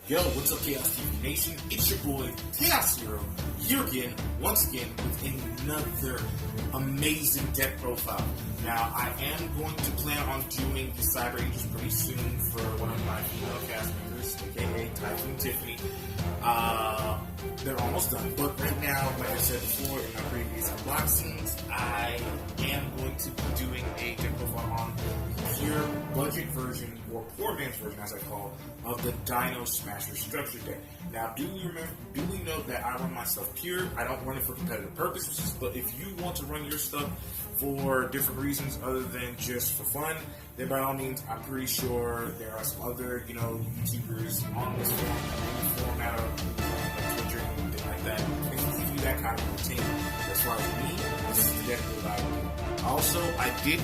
Yo, what's up, Chaos TV Nation? It's your boy, Chaos Hero, here again, once again, with another amazing deck profile. Now, I am going to plan on doing the Cyber Ages pretty soon for one of my female cast members, aka Typhoon Tiffany. They're almost done, but right now, like I said before in my previous unboxings, I am going to be doing a deck profile on the pure budget version, or poor man's version as I call it, of the Dino Smasher structure deck. Now, do we note that I run my stuff pure? I don't run it for competitive purposes, but if you want to run your stuff for different reasons other than just for fun, then by all means, I'm pretty sure there are some other, YouTubers on this format of Twitter and things like that. They can give you that kind of routine. As far as me, this is the deck that I do. Also, I do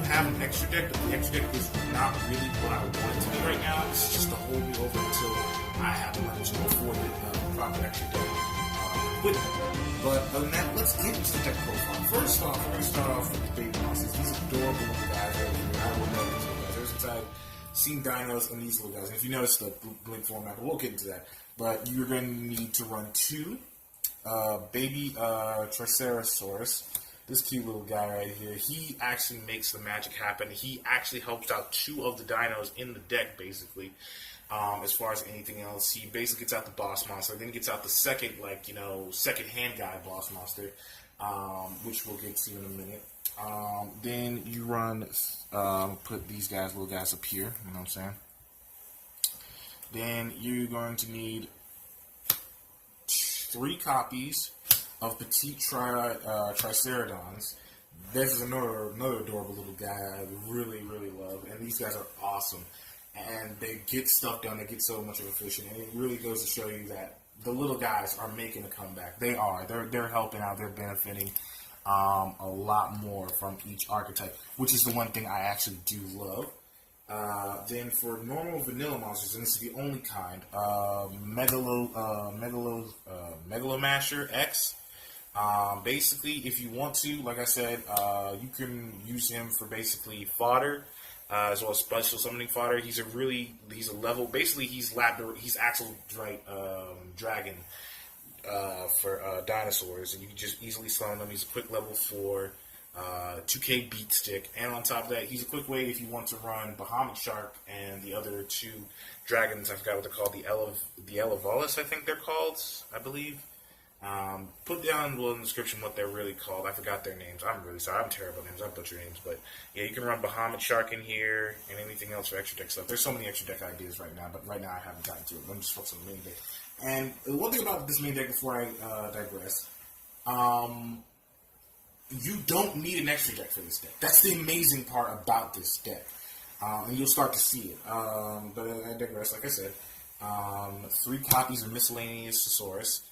have an extra deck, but the extra deck is not really what I want it to be right now. It's just to hold me over until I have money to afford the proper extra deck with it. But other than that, let's get into the deck profile. First off, we're going to start off with the baby monsters. These adorable little guys right here. I will know these little guys. Ever since I've seen dinos and these little guys. And if you notice the blink format, but we'll get into that. But you're going to need to run two baby Triceratops. This cute little guy right here, he actually makes the magic happen. He actually helps out two of the dinos in the deck, basically. As far as anything else, he basically gets out the boss monster, then he gets out the second, second hand guy boss monster, which we'll get to in a minute. Then you run, put these little guys up here, you know what I'm saying? Then you're going to need 3 copies of Petite Triceratons. This is another adorable little guy I really, really love, and these guys are awesome. And they get stuff done, they get so much of efficient, and it really goes to show you that the little guys are making a comeback. They are. They're helping out, they're benefiting a lot more from each archetype, which is the one thing I actually do love. Then for normal vanilla monsters, and this is the only kind, Megalomasher X. Basically, if you want to, like I said, you can use him for basically fodder, as well as special summoning fodder. He's a level, basically he's Axel Dragon for dinosaurs, and you can just easily summon him. He's a quick level 4. 2K beat stick, and on top of that, he's a quick way if you want to run Bahamut Shark and the other 2 dragons. I forgot what they're called. The Elevolus, I think they're called. I believe. Put down below in the description what they're really called. I forgot their names. I'm really sorry. I'm terrible at names. I butcher names, but yeah, you can run Bahamut Shark in here and anything else for extra deck stuff. There's so many extra deck ideas right now, but right now I haven't gotten to it. Let me just focus on the main deck. And one thing about this main deck before I digress. You don't need an extra deck for this deck. That's the amazing part about this deck. And you'll start to see it. But I digress, like I said. 3 copies of Miscellaneous Thesaurus.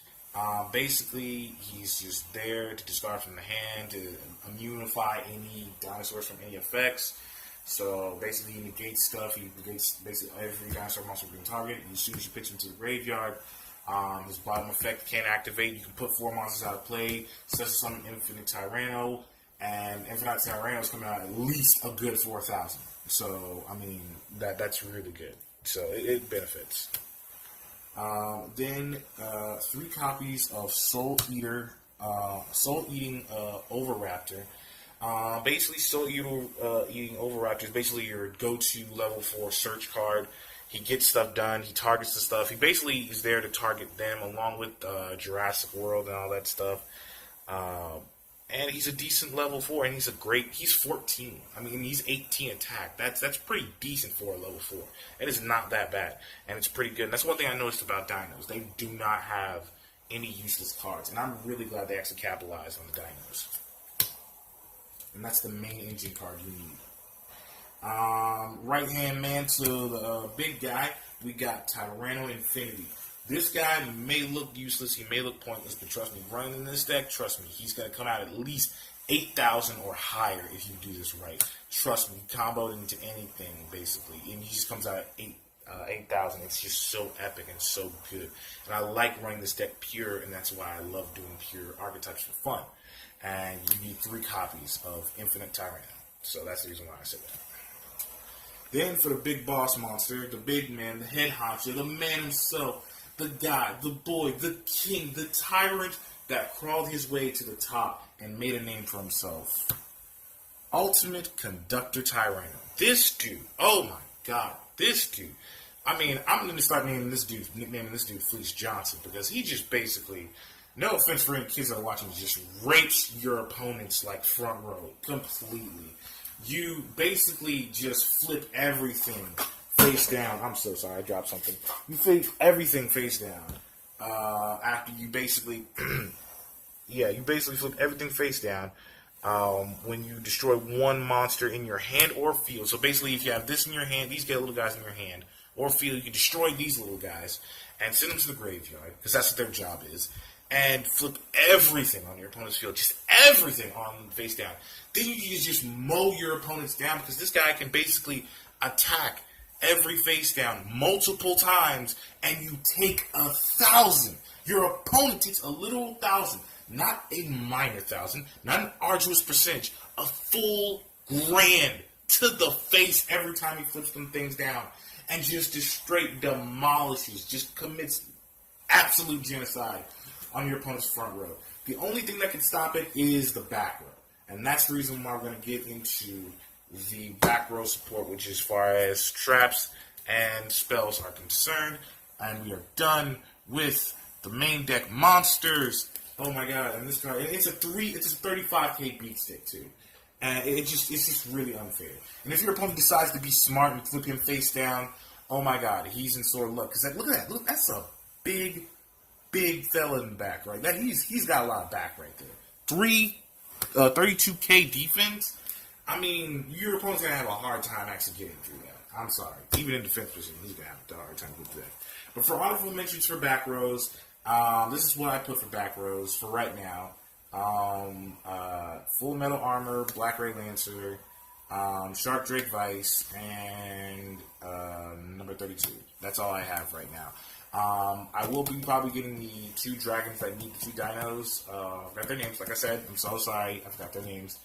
Basically, he's just there to discard from the hand, to immunify any dinosaurs from any effects. So basically, he negates stuff. He negates basically every dinosaur monster you can target. And as soon as you pitch him to the graveyard, his bottom effect can't activate. You can put 4 monsters out of play, such as some Infinite Tyranno, and Infinite Tyranno is coming out at least a good 4,000. So, I mean, that's really good. So, it benefits. Then, 3 copies of Soul Eating Overraptor. Basically, Soul Eating Overraptor is basically your go-to level 4 search card. He gets stuff done. He targets the stuff. He basically is there to target them along with Jurassic World and all that stuff. And he's a decent level 4, and he's 14. I mean, he's 18 attack. That's pretty decent for a level 4. It is not that bad, and it's pretty good. And that's one thing I noticed about dinos. They do not have any useless cards, and I'm really glad they actually capitalized on the dinos. And that's the main engine card you need. Right hand man to the big guy, we got Tyranno Infinity. This guy may look useless, he may look pointless, but trust me, running in this deck, trust me, he's going to come out at least 8,000 or higher if you do this right. Trust me, comboed into anything, basically, and he just comes out at 8,000. It's just so epic and so good. And I like running this deck pure, and that's why I love doing pure archetypes for fun. And you need 3 copies of Infinite Tyranno. So that's the reason why I said that. Then for the big boss monster, the big man, the head honcho, the man himself, the guy, the boy, the king, the tyrant that crawled his way to the top and made a name for himself. Ultimate Conductor Tyranno. This dude, oh my god, this dude. I mean, I'm going to start nicknaming this dude Fleece Johnson, because he just basically, no offense for any kids that are watching, just rapes your opponents like front row completely. You basically just flip everything face down. I'm so sorry, I dropped something. You flip everything face down after you basically, you basically flip everything face down when you destroy one monster in your hand or field. So basically, if you have this in your hand, these get little guys in your hand, or field, you can destroy these little guys and send them to the graveyard, because that's what their job is, and flip everything on your opponent's field, just everything on face down. Then you can just mow your opponents down, because this guy can basically attack every face down multiple times, and you take 1,000. Your opponent takes a little 1,000, not a minor 1,000, not an arduous percentage, a full grand to the face every time he flips them things down. And just straight demolishes, just commits absolute genocide on your opponent's front row. The only thing that can stop it is the back row. And that's the reason why we're going to get into the back row support, which is as far as traps and spells are concerned. And we are done with the main deck monsters. Oh my god, and this card, it's a 35k beat stick too. And it's just really unfair. And if your opponent decides to be smart and flip him face down, oh my god, he's in sore luck. Because look at that. Look, that's a big fella in the back, right? He's got a lot of back right there. 32k defense. I mean, your opponent's going to have a hard time actually getting through that. I'm sorry. Even in defense position, he's going to have a hard time getting through that. But for honorable mentions for back rows, this is what I put for back rows for right now. Full Metal Armor, Black Ray Lancer, Shark Drake Vice, and number 32. That's all I have right now. I will be probably getting the 2 dragons that need the 2 dinos. I forgot their names, like I said. I'm so sorry, I forgot their names.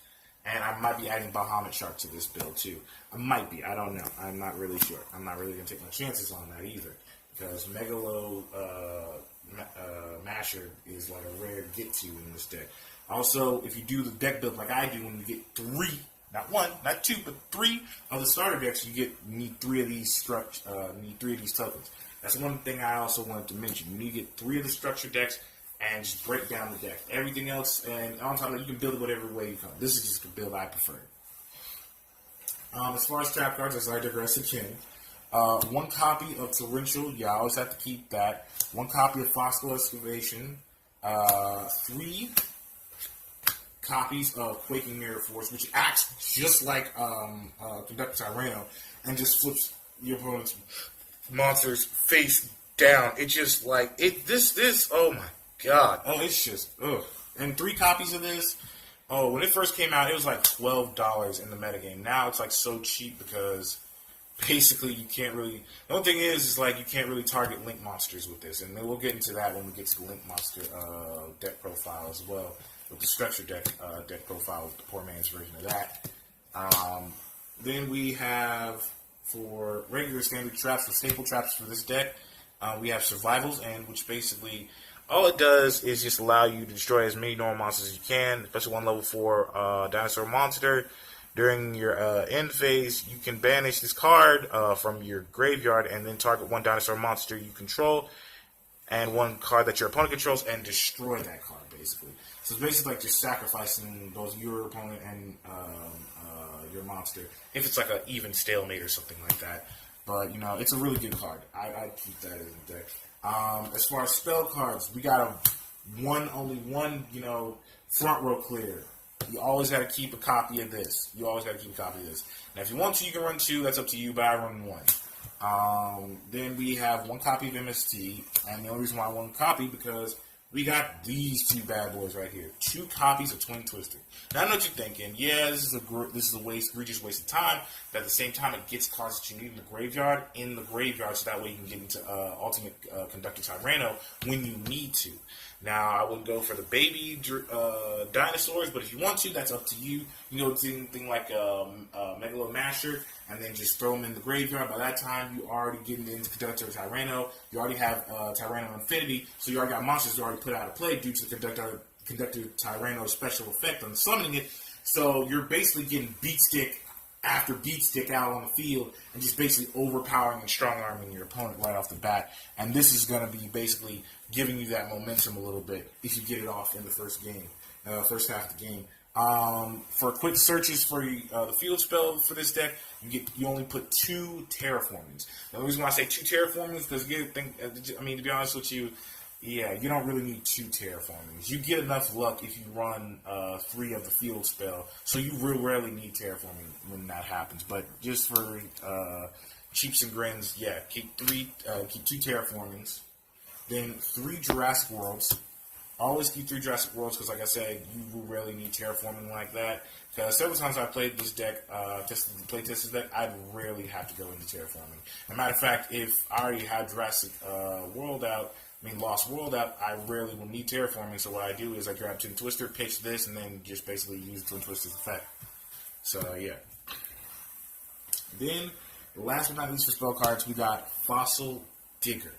And I might be adding Bahamut Shark to this build too. I might be, I don't know. I'm not really sure. I'm not really going to take my chances on that either. Because Megalo Masher is like a rare get-to in this deck. Also, if you do the deck build like I do, when you get 3, not 1, not 2, but 3 of the starter decks, you need 3 of these tokens. That's one thing I also wanted to mention. You need to get 3 of the structure decks and just break down the deck. Everything else, and on top of that, you can build it whatever way you come. This is just the build I prefer. As far as trap cards, as I digress again, 1 copy of Torrential, you always have to keep that. 1 copy of Fossil Excavation. 3 copies of Quaking Mirror Force, which acts just like Conductor Tyranno, and just flips your opponent's monster's face down. It just like this. Oh my god! Oh, it's just ugh. And 3 copies of this. Oh, when it first came out, it was like $12 in the metagame. Now it's like so cheap because basically you can't really. The only thing is like you can't really target Link monsters with this, and then we'll get into that when we get to the Link monster deck profile as well. With the structure deck profile, with the poor man's version of that. Then we have, for regular standard traps, for staple traps for this deck, we have Survivals, and which basically all it does is just allow you to destroy as many normal monsters as you can, especially 1 level 4 dinosaur monster. During your end phase, you can banish this card from your graveyard and then target 1 dinosaur monster you control and 1 card that your opponent controls and destroy that card, basically. So it's basically like just sacrificing both your opponent and your monster, if it's like an even stalemate or something like that. But, you know, it's a really good card. I keep that in the deck. As far as spell cards, we got only one, you know, front row clear. You always got to keep a copy of this. Now, if you want to, you can run 2. That's up to you, but I run 1. Then we have 1 copy of MST, and the only reason why I want 1 copy because we got these 2 bad boys right here. 2 copies of Twin Twister. Now, I know what you're thinking. Yeah, this is a egregious waste of time. But at the same time, it gets cards that you need in the graveyard, so that way you can get into Ultimate Conductor Tyranno when you need to. Now, I wouldn't go for the baby dinosaurs, but if you want to, that's up to you. You know, it's anything like Megalo Masher. and then just throw them in the graveyard. By that time, you already getting into Conductor Tyranno. You already have Tyranno Infinity, so you already got monsters already put out of play due to the Conductor Tyranno special effect on summoning it. So you're basically getting beat stick after beat stick out on the field and just basically overpowering and strong arming your opponent right off the bat. And this is going to be basically giving you that momentum a little bit if you get it off in the first game, first half of the game. For quick searches for the field spell for this deck, you only put 2 terraformings. The reason why I say 2 terraformings because to be honest with you, yeah, you don't really need 2 terraformings. You get enough luck if you run 3 of the field spell, so you real rarely need terraforming when that happens. But just for cheaps and grins, yeah, keep 2 terraformings, then 3 Jurassic Worlds. Always keep 3 Jurassic Worlds because, like I said, you will rarely need terraforming like that. Because several times I played this deck, tested this deck, I'd rarely have to go into terraforming. As a matter of fact, if I already had Jurassic Lost World out, I rarely will need terraforming. So what I do is I grab Twin Twister, pitch this, and then just basically use Twin Twister's effect. So yeah. Then, last but not least for spell cards, we got Fossil Digger.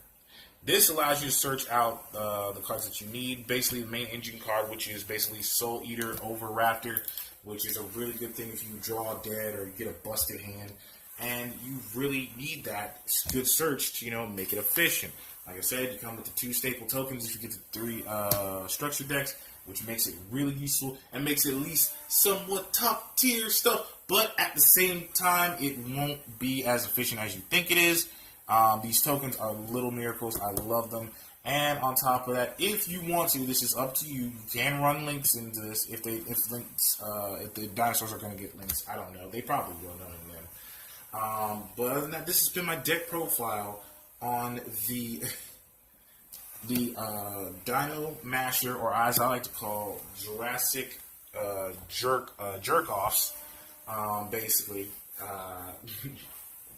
This allows you to search out the cards that you need. Basically, the main engine card, which is basically Soul Eater over Raptor, which is a really good thing if you draw dead or you get a busted hand. And you really need that good search to, make it efficient. Like I said, you come with the 2 staple tokens if you get the 3 structure decks, which makes it really useful and makes it at least somewhat top tier stuff. But at the same time, it won't be as efficient as you think it is. These tokens are little miracles. I love them. And on top of that, if you want to, this is up to you. You can run links into this if the dinosaurs are going to get links. I don't know. They probably will, knowing them. But other than that, this has been my deck profile on the Dino Masher, or as I like to call Jurassic jerk-offs. Basically,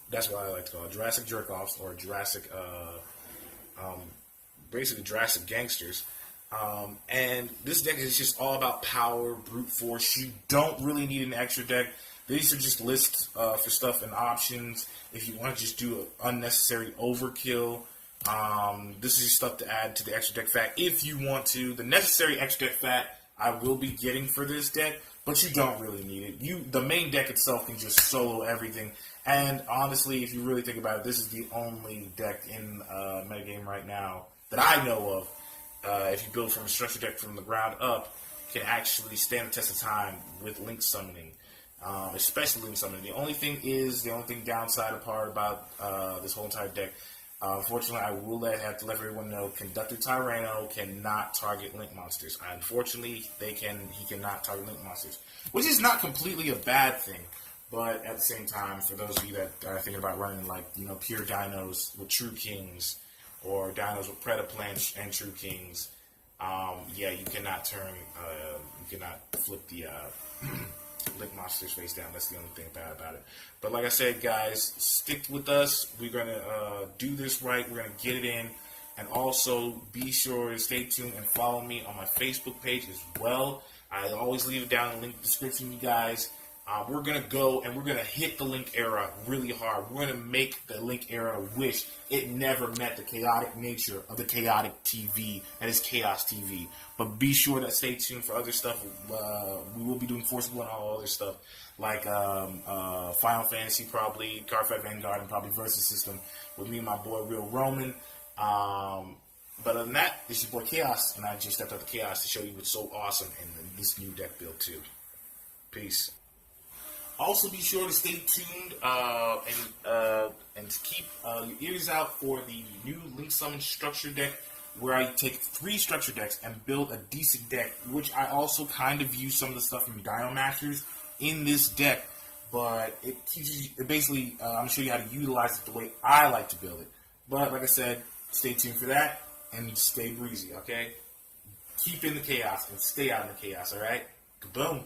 that's what I like to call it, Jurassic jerk-offs, or Jurassic, basically Jurassic gangsters. And this deck is just all about power, brute force. You don't really need an extra deck. These are just lists for stuff and options. If you want to just do an unnecessary overkill, this is just stuff to add to the extra deck fat if you want to. The necessary extra deck fat I will be getting for this deck, but you don't really need it. The main deck itself can just solo everything. And honestly, if you really think about it, this is the only deck in metagame right now that I know of. If you build from a structure deck from the ground up, can actually stand the test of time with link summoning. Especially link summoning. The only downside apart about this whole entire deck, unfortunately, I will have to let everyone know, Conductor Tyranno cannot target link monsters. Unfortunately, he cannot target link monsters, which is not completely a bad thing. But at the same time, for those of you that are thinking about running pure dinos with True Kings, or dinos with Predaplanche and True Kings, yeah, you cannot flip the link monsters face down. That's the only thing bad about it. But like I said, guys, stick with us. We're going to do this right. We're going to get it in. And also, be sure to stay tuned and follow me on my Facebook page as well. I always leave it down in the link description, you guys. We're going to go and we're going to hit the Link era really hard. We're going to make the Link era wish it never met the chaotic nature of the chaotic TV that is Chaos TV. But be sure to stay tuned for other stuff. We will be doing Forcible and all other stuff like Final Fantasy, probably Cardfight Vanguard, and probably Versus System with me and my boy Real Roman. But other than that, this is your boy Chaos, and I just stepped out the Chaos to show you what's so awesome in this new deck build too. Peace. Also, be sure to stay tuned and to keep your ears out for the new Link Summon structure deck, where I take 3 structure decks and build a decent deck, which I also kind of use some of the stuff from Dino Masters in this deck, but it teaches you, basically, I'm going to show you how to utilize it the way I like to build it. But like I said, stay tuned for that, and stay breezy, okay? Keep in the chaos and stay out in the chaos, alright? Kaboom!